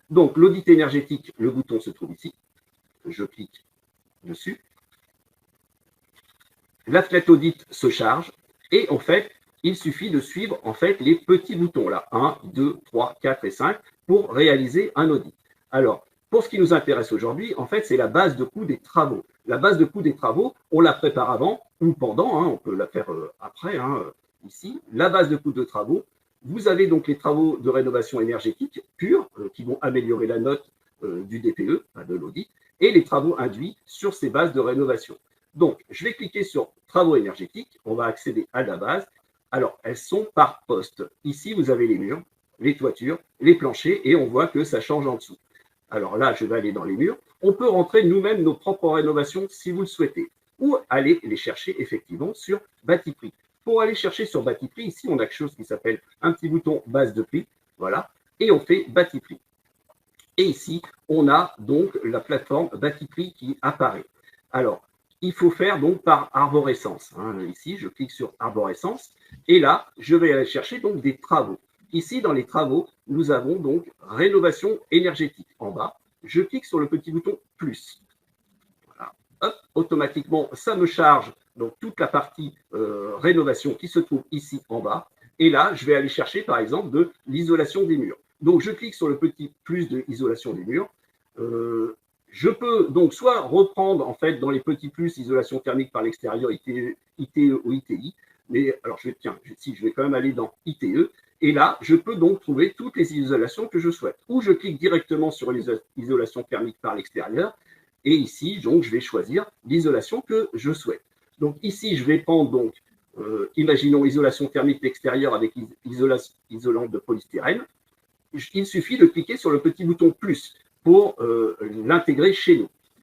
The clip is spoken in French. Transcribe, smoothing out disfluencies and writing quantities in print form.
Donc, l'audit énergétique, le bouton se trouve ici. Je clique dessus. La fenêtre audit se charge et en fait, il suffit de suivre en fait les petits boutons là, 1, 2, 3, 4 et 5 pour réaliser un audit. Alors, pour ce qui nous intéresse aujourd'hui, en fait, c'est la base de coût des travaux. La base de coût des travaux, on la prépare avant ou pendant, on peut la faire après, ici. La base de coût de travaux, vous avez donc les travaux de rénovation énergétique purs qui vont améliorer la note du DPE, de l'audit, et les travaux induits sur ces bases de rénovation. Donc, je vais cliquer sur travaux énergétiques. On va accéder à la base. Alors, elles sont par poste. Ici, vous avez les murs, les toitures, les planchers et on voit que ça change en dessous. Alors là, je vais aller dans les murs. On peut rentrer nous-mêmes nos propres rénovations si vous le souhaitez ou aller les chercher effectivement sur Batiprix. Pour aller chercher sur Batiprix, ici, on a quelque chose qui s'appelle un petit bouton base de prix. Voilà. Et on fait Batiprix. Et ici, on a donc la plateforme Batiprix qui apparaît. Alors, il faut faire donc par arborescence. Ici, je clique sur arborescence et là, je vais aller chercher donc des travaux. Ici, dans les travaux, nous avons donc rénovation énergétique en bas. Je clique sur le petit bouton plus. Voilà. Hop, automatiquement, ça me charge donc toute la partie rénovation qui se trouve ici en bas. Et là, je vais aller chercher par exemple de l'isolation des murs. Donc, je clique sur le petit plus de l'isolation des murs. Je peux donc soit reprendre en fait dans les petits plus isolation thermique par l'extérieur ITE ou ITI, mais alors je vais quand même aller dans ITE et là je peux donc trouver toutes les isolations que je souhaite. Ou je clique directement sur l'isolation thermique par l'extérieur et ici donc je vais choisir l'isolation que je souhaite. Donc ici je vais prendre donc imaginons isolation thermique extérieure avec isolant de polystyrène. Il suffit de cliquer sur le petit bouton plus pour l'intégrer chez nous.